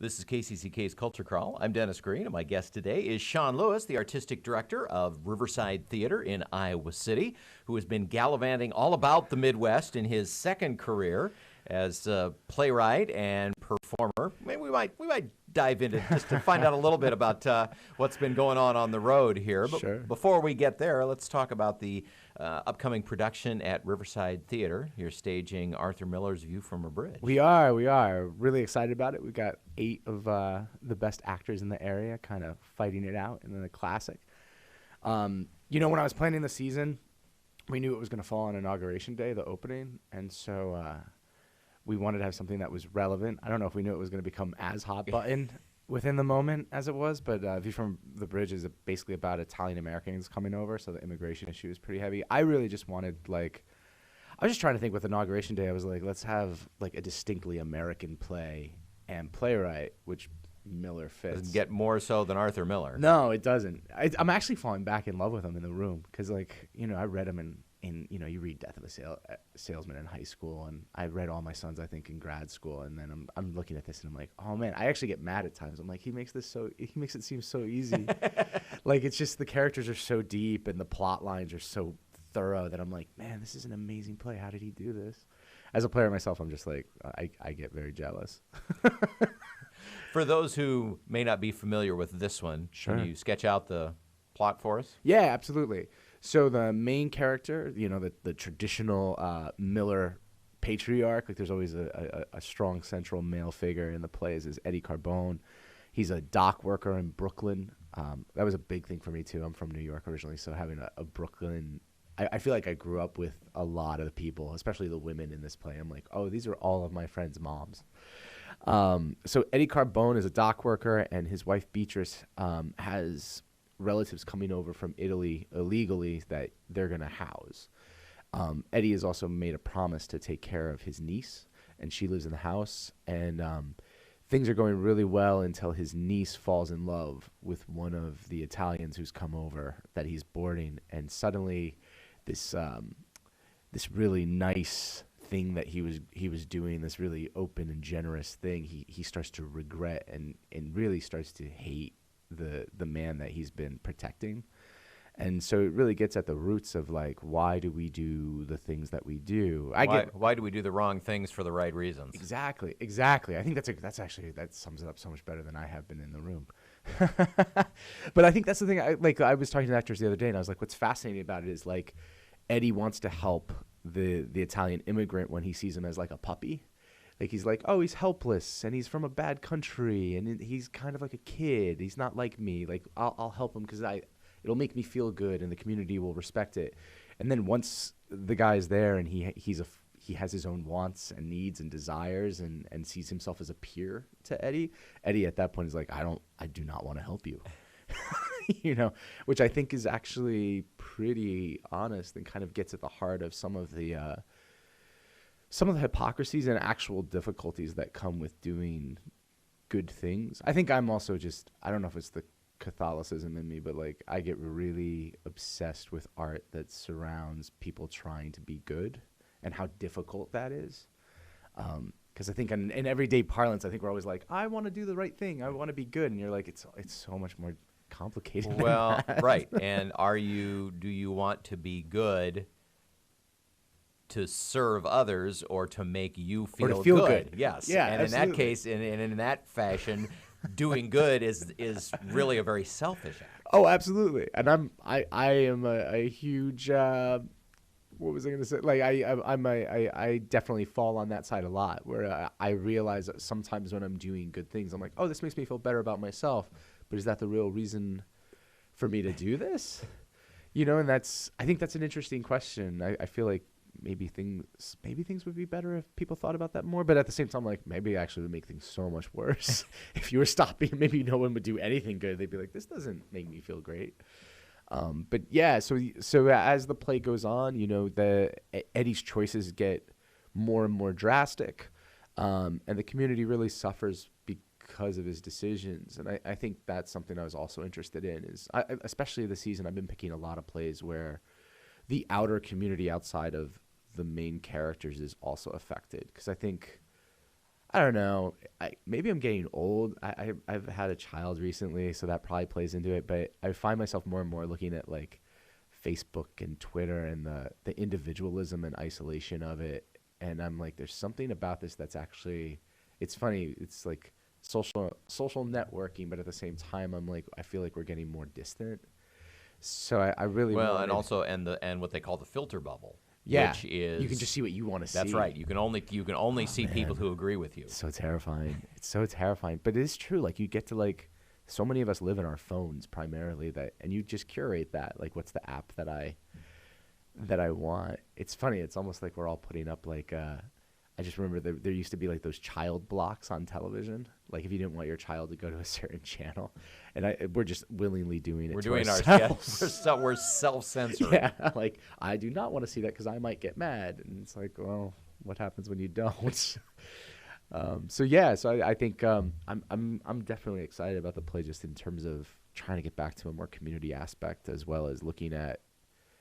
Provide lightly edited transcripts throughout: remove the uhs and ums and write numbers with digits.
This is KCCK's Culture Crawl. I'm Dennis Green, and my guest today is Sean Lewis, the artistic director of Riverside Theatre in Iowa City, who has been gallivanting all about the Midwest in his second career as a playwright and performer. Maybe we might dive into just to find out a little bit about what's been going on the road here. But Sure. before we get there, let's talk about the upcoming production at Riverside Theatre. You're staging Arthur Miller's View from a Bridge. We are really excited about it. We got 8 of the best actors in the area kind of fighting it out in the classic. When I was planning the season, we knew it was going to fall on Inauguration Day, the opening, and so we wanted to have something that was relevant. I don't know if we knew it was going to become as hot button within the moment as it was, but View from the Bridge is basically about Italian Americans coming over, so the immigration issue is pretty heavy. I really just wanted, I was just trying to think with Inauguration Day, I was like, let's have a distinctly American play and playwright, which Miller fits. Doesn't get more so than Arthur Miller. No, it doesn't. I'm actually falling back in love with him in the room because, I read him in you read Death of a Salesman in high school, and I read All My Sons, I think, in grad school, and then I'm looking at this and I'm like, oh man, I actually get mad at times. I'm like, he makes it seem so easy. It's just the characters are so deep and the plot lines are so thorough that I'm like, man, this is an amazing play. How did he do this? As a player myself, I'm just like, I get very jealous. For those who may not be familiar with this one, Sure. Can you sketch out the plot for us? Yeah, absolutely. So the main character, the traditional Miller patriarch, there's always a strong central male figure in the plays, is Eddie Carbone. He's a dock worker in Brooklyn. That was a big thing for me, too. I'm from New York originally, so having a Brooklyn... I feel like I grew up with a lot of the people, especially the women in this play. I'm like, oh, these are all of my friends' moms. So Eddie Carbone is a dock worker, and his wife Beatrice has relatives coming over from Italy illegally that they're going to house. Eddie has also made a promise to take care of his niece, and she lives in the house. And things are going really well until his niece falls in love with one of the Italians who's come over that he's boarding, and suddenly this really nice thing that he was doing, this really open and generous thing, he starts to regret and really starts to hate the man that he's been protecting. And so it really gets at the roots of why do we do the things that we do? Why do we do the wrong things for the right reasons? Exactly. I think that sums it up so much better than I have been in the room. But I think that's the thing. I was talking to actors the other day, and I was like, what's fascinating about it is Eddie wants to help the Italian immigrant when he sees him as a puppy. He's like, oh, he's helpless, and he's from a bad country, and he's kind of like a kid. He's not like me. I'll help him because it'll make me feel good, and the community will respect it. And then once the guy's there, and he has his own wants and needs and desires, and sees himself as a peer to Eddie. Eddie at that point is like, I do not want to help you, which I think is actually pretty honest and kind of gets at the heart of some of the hypocrisies and actual difficulties that come with doing good things. I think I'm also I don't know if it's the Catholicism in me, but I get really obsessed with art that surrounds people trying to be good and how difficult that is. Because I think in everyday parlance, I think we're always like, I want to do the right thing. I want to be good. And you're like, it's so much more complicated than that. Right. And do you want to be good to serve others or to make you feel, or to feel good? Yes. Yeah, and absolutely. in that case, and in that fashion, doing good is really a very selfish act. Oh, absolutely. And I am a huge what was I going to say? I definitely fall on that side a lot, where I realize that sometimes when I'm doing good things, I'm like, oh, this makes me feel better about myself. But is that the real reason for me to do this? And I think that's an interesting question. I feel like maybe things would be better if people thought about that more. But at the same time, maybe it actually would make things so much worse if you were stopping. Maybe no one would do anything good. They'd be like, this doesn't make me feel great. But yeah, so as the play goes on, Eddie's choices get more and more drastic, and the community really suffers because of his decisions. And I think that's something I was also interested in. Especially this season, I've been picking a lot of plays where the outer community outside of the main characters is also affected, because I think I don't know. Maybe I'm getting old. I've had a child recently, so that probably plays into it. But I find myself more and more looking at like Facebook and Twitter and the individualism and isolation of it. And I'm like, there's something about this that's actually, it's funny. It's like social networking, but at the same time, I'm like, I feel like we're getting more distant. So I really and also and what they call the filter bubble. Yeah, which is you can just see what you want to see. That's right. You can only see people who agree with you. It's so terrifying. It's so terrifying. But it is true. Like you get to like, so many of us live in our phones primarily and you just curate that. Like what's the app that I want? It's funny. It's almost like we're all putting up like, I just remember there used to be like those child blocks on television. Like if you didn't want your child to go to a certain channel, and we're just willingly doing it. We're to doing ourselves. we're self-censoring. Yeah, like I do not want to see that because I might get mad, and it's like, well, what happens when you don't? So I think I'm definitely excited about the play, just in terms of trying to get back to a more community aspect, as well as looking at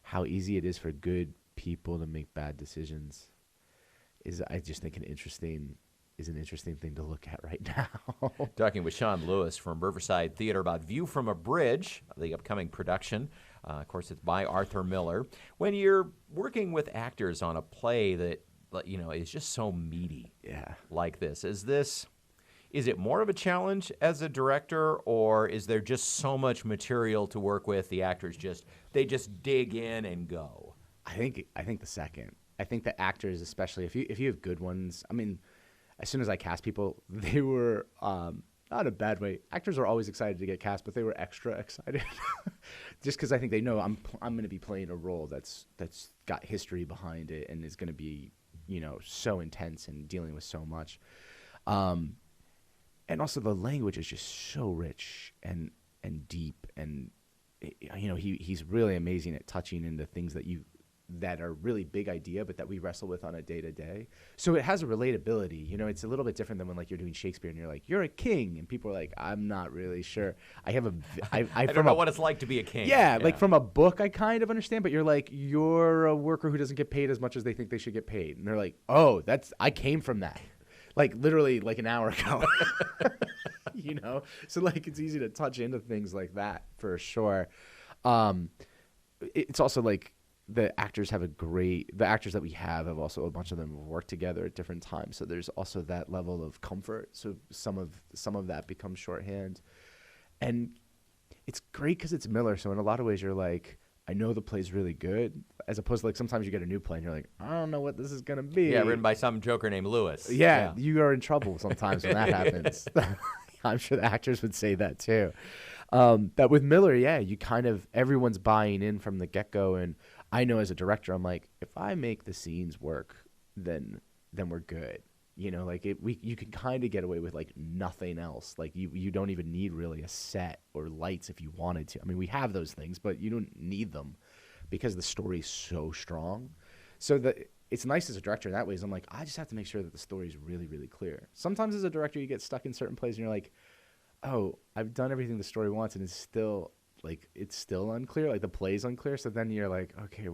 how easy it is for good people to make bad decisions. I just think an interesting thing to look at right now. Talking with Sean Lewis from Riverside Theatre about View from a Bridge, the upcoming production. Of course, it's by Arthur Miller. When you're working with actors on a play that is just so meaty, like this, is it more of a challenge as a director, or is there just so much material to work with? The actors just dig in and go. I think the second. I think the actors, especially if you have good ones. I mean, as soon as I cast people, they were not in a bad way. Actors are always excited to get cast, but they were extra excited, just because I think they know I'm going to be playing a role that's got history behind it and is going to be so intense and dealing with so much, and also the language is just so rich and deep, and he's really amazing at touching into things that are really big idea, but that we wrestle with on a day-to-day. So it has a relatability. It's a little bit different than when like you're doing Shakespeare and you're like, you're a king, and people are like, I'm not really sure. I don't know what it's like to be a king. Yeah, like from a book, I kind of understand, but you're like, you're a worker who doesn't get paid as much as they think they should get paid, and they're like, oh, I came from that, like literally like an hour ago. So like it's easy to touch into things like that for sure. It's also like, the actors that we have also a bunch of them worked together at different times. So there's also that level of comfort. So some of that becomes shorthand, and it's great because it's Miller. So in a lot of ways you're like, I know the play's really good, as opposed to like sometimes you get a new play and you're like, I don't know what this is going to be. Yeah, written by some joker named Lewis. Yeah, you are in trouble sometimes when that happens. I'm sure the actors would say that too. That with Miller, you kind of, everyone's buying in from the get-go, and I know as a director, I'm like, if I make the scenes work, then we're good. You can kind of get away with like nothing else. Like you don't even need really a set or lights if you wanted to. I mean, we have those things, but you don't need them because the story's so strong. So it's nice as a director in that way. I'm like, I just have to make sure that the story is really, really clear. Sometimes as a director, you get stuck in certain plays and you're like, oh, I've done everything the story wants, and it's still unclear. Like the play's unclear. So then you're like, okay,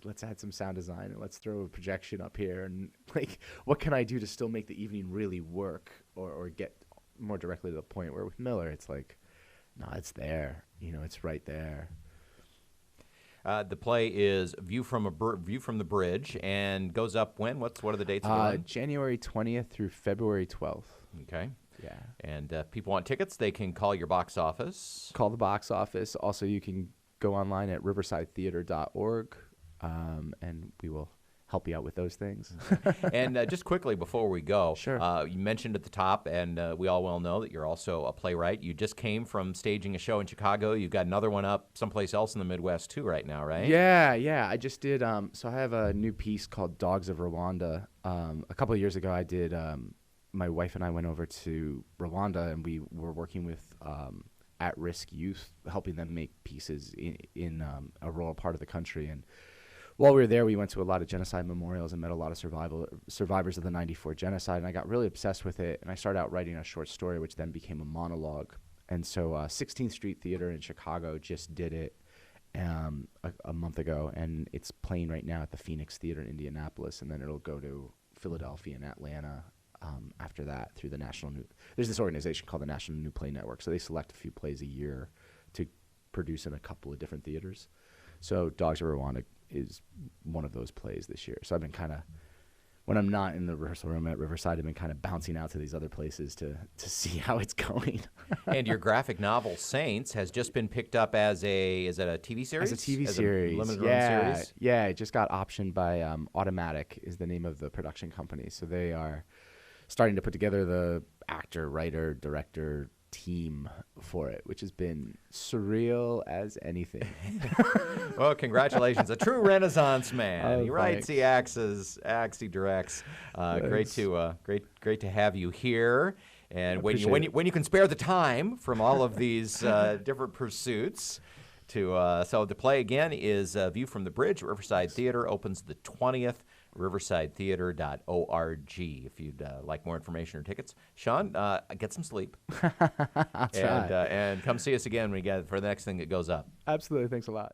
let's add some sound design and let's throw a projection up here, and like, what can I do to still make the evening really work or get more directly to the point? Where with Miller, it's like, no, it's there. It's right there. The play is View from the Bridge, and goes up when? What are the dates? January 20th through February 12th. Okay. Yeah. And if people want tickets, they can call your box office. Call the box office. Also, you can go online at riversidetheatre.org, and we will help you out with those things. And just quickly before we go, sure. You mentioned at the top, and we all well know that you're also a playwright. You just came from staging a show in Chicago. You've got another one up someplace else in the Midwest too right now, right? Yeah. I just did. So I have a new piece called Dogs of Rwanda. A couple of years ago, I did. My wife and I went over to Rwanda, and we were working with at-risk youth, helping them make pieces in a rural part of the country. And while we were there, we went to a lot of genocide memorials and met a lot of survivors of the '94 genocide. And I got really obsessed with it, and I started out writing a short story, which then became a monologue. And so 16th Street Theater in Chicago just did it a month ago, and it's playing right now at the Phoenix Theater in Indianapolis, and then it'll go to Philadelphia and Atlanta after that through the there's this organization called the National New Play Network. So they select a few plays a year to produce in a couple of different theaters. So Dogs of Rwanda is one of those plays this year. So I've been kind of, when I'm not in the rehearsal room at Riverside, I've been kind of bouncing out to these other places to see how it's going. And your graphic novel, Saints, has just been picked up as is it a TV series? As a TV series. Limited run series? Yeah, it just got optioned by Automatic is the name of the production company. So they are starting to put together the actor, writer, director team for it, which has been surreal as anything. Well, congratulations. A true Renaissance man. Oh, He writes, thanks. he acts, he directs. Great to have you here. And when you can spare the time from all of these different pursuits so the play again is View from the Bridge. Riverside Theatre opens the 20th. riversidetheatre.org if you'd like more information or tickets. Sean, get some sleep. I'll try. And come see us again for the next thing that goes up. Absolutely. Thanks a lot.